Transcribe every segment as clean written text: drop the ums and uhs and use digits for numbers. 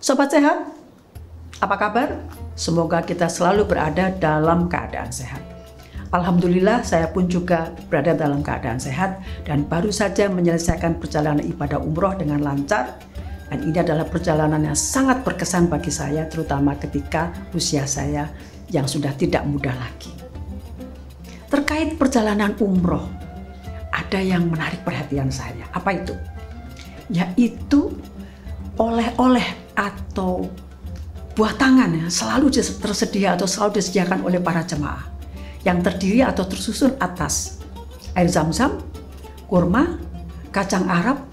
Sobat sehat, apa kabar? Semoga kita selalu berada dalam keadaan sehat. Alhamdulillah saya pun juga berada dalam keadaan sehat dan baru saja menyelesaikan perjalanan ibadah umroh dengan lancar. Dan ini adalah perjalanan yang sangat berkesan bagi saya, terutama ketika usia saya yang sudah tidak muda lagi. Terkait perjalanan umroh, ada yang menarik perhatian saya. Apa itu? Yaitu oleh-oleh atau buah tangan yang selalu tersedia atau selalu disediakan oleh para jemaah yang terdiri atau tersusun atas air zam-zam, kurma, kacang Arab,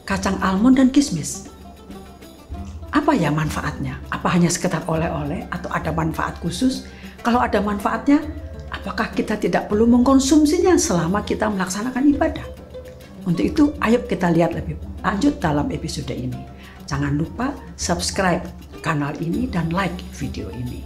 kacang almond, dan kismis. Apa ya manfaatnya? Apa hanya sekedar oleh-oleh atau ada manfaat khusus? Kalau ada manfaatnya, apakah kita tidak perlu mengkonsumsinya selama kita melaksanakan ibadah? Untuk itu, ayo kita lihat lebih lanjut dalam episode ini. Jangan lupa subscribe kanal ini dan like video ini.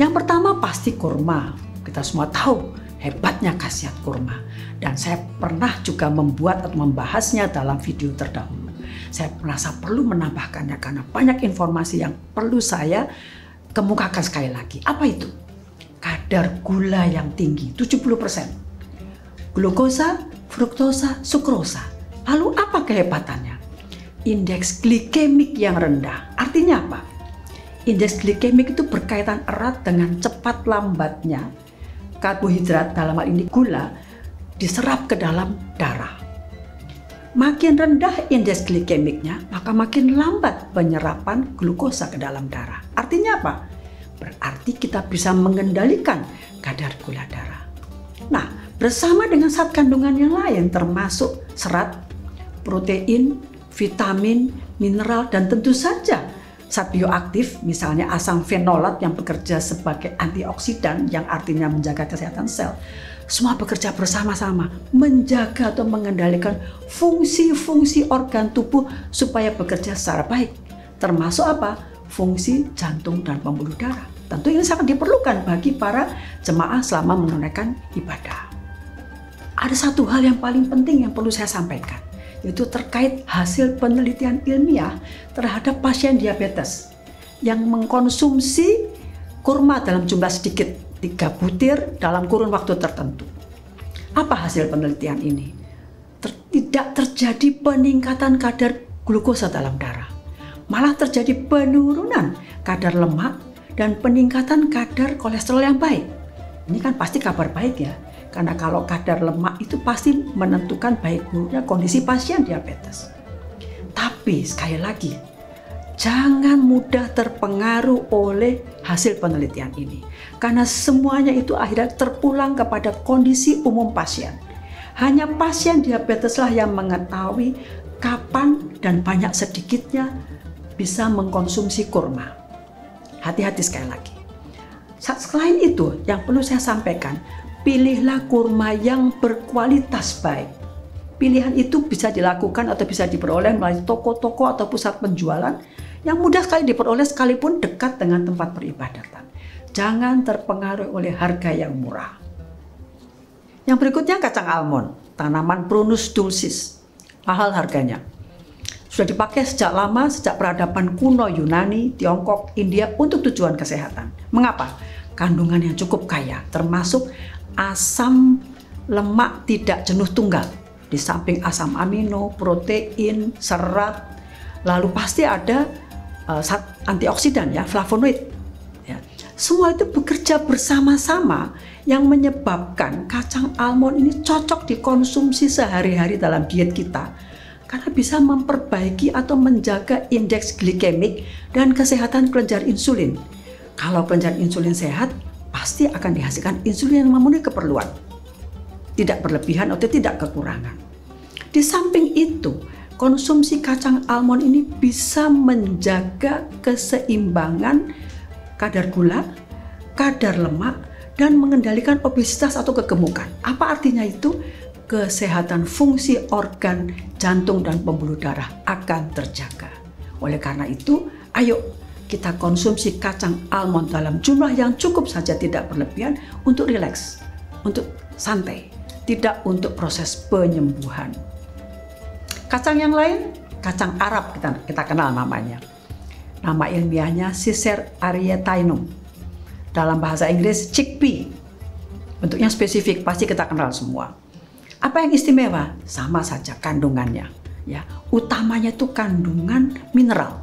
Yang pertama pasti kurma. Kita semua tahu hebatnya khasiat kurma. Dan saya pernah juga membuat atau membahasnya dalam video terdahulu. Saya merasa perlu menambahkannya karena banyak informasi yang perlu saya kemukakan sekali lagi. Apa itu? Kadar gula yang tinggi, 70%. Glukosa, fruktosa, sukrosa. Lalu apa kehebatannya? Indeks glikemik yang rendah. Artinya apa? Indeks glikemik itu berkaitan erat dengan cepat lambatnya karbohidrat, dalam hal ini gula, diserap ke dalam darah. Makin rendah indeks glikemiknya, maka makin lambat penyerapan glukosa ke dalam darah. Artinya apa? Berarti kita bisa mengendalikan kadar gula darah. Nah, bersama dengan zat kandungan yang lain termasuk serat, protein, vitamin, mineral, dan tentu saja zat bioaktif, misalnya asam fenolat yang bekerja sebagai antioksidan yang artinya menjaga kesehatan sel. Semua bekerja bersama-sama menjaga atau mengendalikan fungsi-fungsi organ tubuh supaya bekerja secara baik. Termasuk apa? Fungsi jantung dan pembuluh darah. Tentu ini sangat diperlukan bagi para jemaah selama menunaikan ibadah. Ada satu hal yang paling penting yang perlu saya sampaikan, yaitu terkait hasil penelitian ilmiah terhadap pasien diabetes yang mengkonsumsi kurma dalam jumlah sedikit, 3 butir dalam kurun waktu tertentu. Apa hasil penelitian ini? Tidak terjadi peningkatan kadar glukosa dalam darah. Malah terjadi penurunan kadar lemak dan peningkatan kadar kolesterol yang baik. Ini kan pasti kabar baik ya, karena kalau kadar lemak itu pasti menentukan baik buruknya kondisi pasien diabetes. Tapi sekali lagi, jangan mudah terpengaruh oleh hasil penelitian ini, karena semuanya itu akhirnya terpulang kepada kondisi umum pasien. Hanya pasien diabeteslah yang mengetahui kapan dan banyak sedikitnya bisa mengkonsumsi kurma. Hati-hati sekali lagi. Selain itu, yang perlu saya sampaikan, pilihlah kurma yang berkualitas baik. Pilihan itu bisa dilakukan atau bisa diperoleh melalui toko-toko atau pusat penjualan yang mudah sekali diperoleh sekalipun dekat dengan tempat peribadatan. Jangan terpengaruh oleh harga yang murah. Yang berikutnya kacang almond, tanaman Prunus dulcis. Mahal harganya. Sudah dipakai sejak lama, sejak peradaban kuno Yunani, Tiongkok, India untuk tujuan kesehatan. Mengapa? Kandungan yang cukup kaya, termasuk asam lemak tidak jenuh tunggal. Di samping asam amino, protein, serat, lalu pasti ada antioksidan ya, flavonoid. Ya. Semua itu bekerja bersama-sama yang menyebabkan kacang almond ini cocok dikonsumsi sehari-hari dalam diet kita. Karena bisa memperbaiki atau menjaga indeks glikemik dan kesehatan kelenjar insulin. Kalau kelenjar insulin sehat, pasti akan dihasilkan insulin yang memenuhi keperluan. Tidak berlebihan atau tidak kekurangan. Di samping itu, konsumsi kacang almond ini bisa menjaga keseimbangan kadar gula, kadar lemak, dan mengendalikan obesitas atau kegemukan. Apa artinya itu? Kesehatan fungsi organ jantung dan pembuluh darah akan terjaga. Oleh karena itu, ayo kita konsumsi kacang almond dalam jumlah yang cukup saja, tidak berlebihan, untuk rileks, untuk santai, tidak untuk proses penyembuhan. Kacang yang lain, kacang Arab kita kenal namanya. Nama ilmiahnya Cicer arietainum. Dalam bahasa Inggris chickpea. Bentuknya spesifik, pasti kita kenal semua. Apa yang istimewa? Sama saja kandungannya. Ya, utamanya itu kandungan mineral,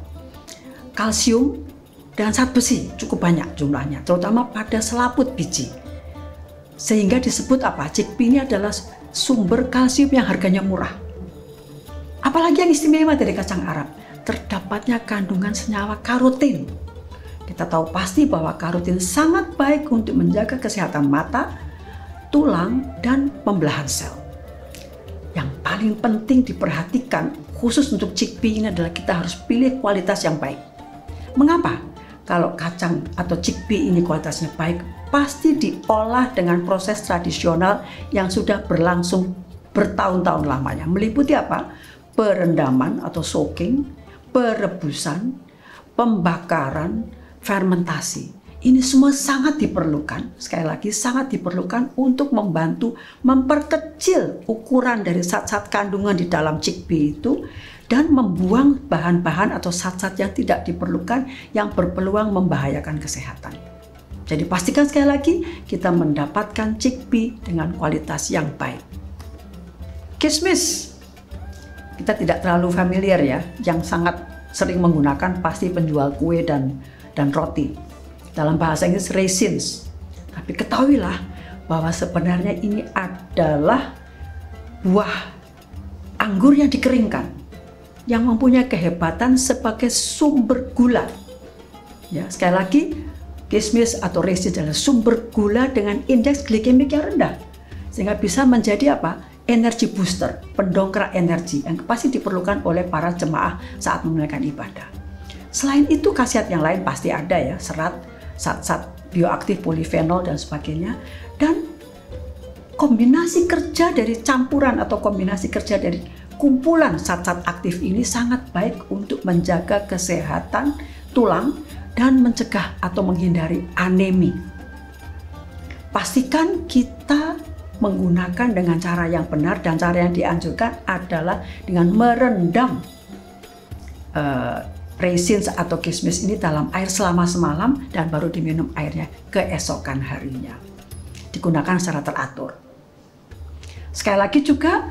kalsium dan zat besi cukup banyak jumlahnya, terutama pada selaput biji. Sehingga disebut apa? Chickpea ini adalah sumber kalsium yang harganya murah. Apalagi yang istimewa dari kacang Arab, terdapatnya kandungan senyawa karotin. Kita tahu pasti bahwa karotin sangat baik untuk menjaga kesehatan mata, tulang, dan pembelahan sel. Yang paling penting diperhatikan khusus untuk chickpea ini adalah kita harus pilih kualitas yang baik. Mengapa? Kalau kacang atau chickpea ini kualitasnya baik, pasti diolah dengan proses tradisional yang sudah berlangsung bertahun-tahun lamanya. Meliputi apa? Perendaman atau soaking, perebusan, pembakaran, fermentasi. Ini semua sangat diperlukan, sekali lagi sangat diperlukan untuk membantu memperkecil ukuran dari zat-zat kandungan di dalam chickpea itu dan membuang bahan-bahan atau zat-zat yang tidak diperlukan yang berpeluang membahayakan kesehatan. Jadi pastikan sekali lagi kita mendapatkan chickpea dengan kualitas yang baik. Kismis, kita tidak terlalu familiar ya, yang sangat sering menggunakan pasti penjual kue dan roti. Dalam bahasa Inggris raisins. Tapi ketahuilah bahwa sebenarnya ini adalah buah anggur yang dikeringkan yang mempunyai kehebatan sebagai sumber gula. Ya, sekali lagi, kismis atau raisins adalah sumber gula dengan indeks glikemik yang rendah. Sehingga bisa menjadi apa? Energi booster, pendongkrak energi yang pasti diperlukan oleh para jemaah saat menunaikan ibadah. Selain itu khasiat yang lain pasti ada ya, serat, zat-zat bioaktif, polifenol dan sebagainya. Dan kombinasi kerja dari campuran atau kombinasi kerja dari kumpulan zat-zat aktif ini sangat baik untuk menjaga kesehatan tulang dan mencegah atau menghindari anemi. Pastikan kita menggunakan dengan cara yang benar, dan cara yang dianjurkan adalah dengan merendam raisins atau kismis ini dalam air selama semalam dan baru diminum airnya keesokan harinya. Digunakan secara teratur. Sekali lagi juga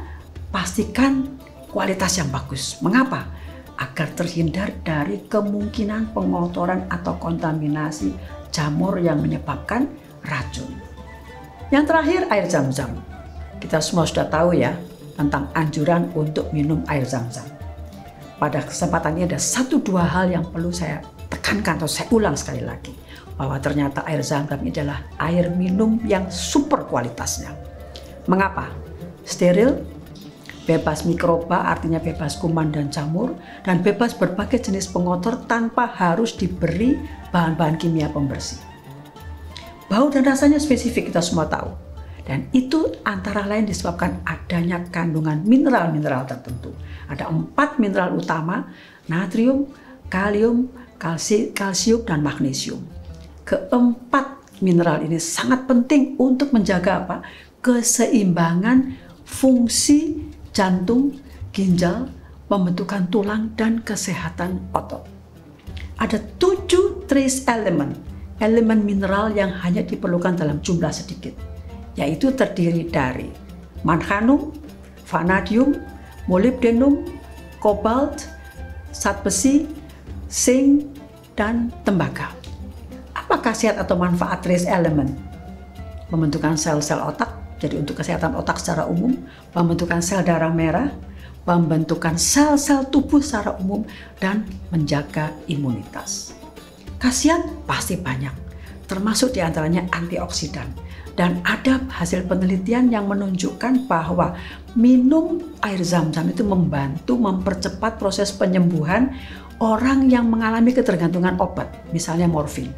pastikan kualitas yang bagus. Mengapa? Agar terhindar dari kemungkinan pengotoran atau kontaminasi jamur yang menyebabkan racun. Yang terakhir, air zam-zam. Kita semua sudah tahu ya tentang anjuran untuk minum air zam-zam. Pada kesempatan ini ada 1-2 hal yang perlu saya tekankan atau saya ulang sekali lagi. Bahwa ternyata air zam-zam ini adalah air minum yang super kualitasnya. Mengapa? Steril, bebas mikroba artinya bebas kuman dan jamur, dan bebas berbagai jenis pengotor tanpa harus diberi bahan-bahan kimia pembersih. Bau dan rasanya spesifik kita semua tahu. Dan itu antara lain disebabkan adanya kandungan mineral-mineral tertentu. Ada 4 mineral utama, natrium, kalium, kalsium, dan magnesium. Keempat mineral ini sangat penting untuk menjaga apa? Keseimbangan fungsi jantung, ginjal, pembentukan tulang, dan kesehatan otot. Ada 7 trace element, elemen mineral yang hanya diperlukan dalam jumlah sedikit, yaitu terdiri dari manganum, vanadium, molybdenum, kobalt, zat besi, zinc, dan tembaga. Apa khasiat atau manfaat trace element? Pembentukan sel-sel otak, jadi untuk kesehatan otak secara umum, pembentukan sel darah merah, pembentukan sel-sel tubuh secara umum, dan menjaga imunitas. Khasiat pasti banyak, termasuk diantaranya antioksidan. Dan ada hasil penelitian yang menunjukkan bahwa minum air zam-zam itu membantu mempercepat proses penyembuhan orang yang mengalami ketergantungan obat, misalnya morfin.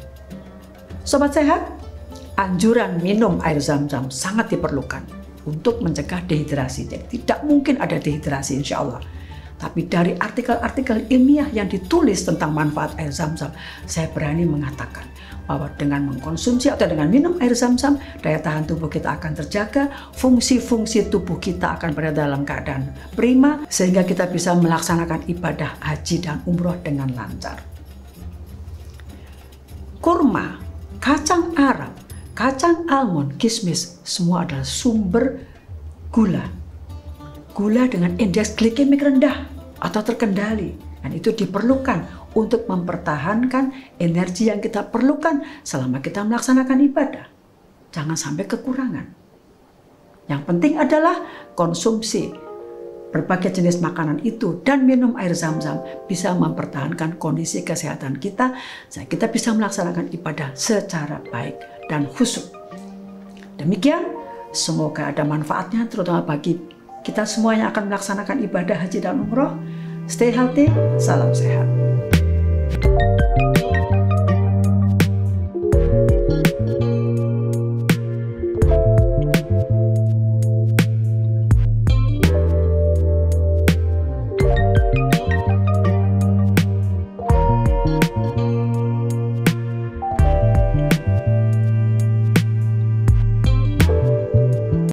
Sobat sehat, anjuran minum air zam-zam sangat diperlukan untuk mencegah dehidrasi. Jadi tidak mungkin ada dehidrasi insya Allah. Tapi dari artikel-artikel ilmiah yang ditulis tentang manfaat air Zam-Zam, saya berani mengatakan bahwa dengan mengkonsumsi atau dengan minum air Zam-Zam, daya tahan tubuh kita akan terjaga, fungsi-fungsi tubuh kita akan berada dalam keadaan prima, sehingga kita bisa melaksanakan ibadah haji dan umroh dengan lancar. Kurma, kacang Arab, kacang almond, kismis, semua adalah sumber gula. Gula dengan indeks glikemik rendah atau terkendali. Dan itu diperlukan untuk mempertahankan energi yang kita perlukan selama kita melaksanakan ibadah. Jangan sampai kekurangan. Yang penting adalah konsumsi berbagai jenis makanan itu dan minum air Zam-Zam bisa mempertahankan kondisi kesehatan kita sehingga kita bisa melaksanakan ibadah secara baik dan khusyuk. Demikian, semoga ada manfaatnya terutama bagi kita semua yang akan melaksanakan ibadah haji dan umroh. Stay healthy, salam sehat.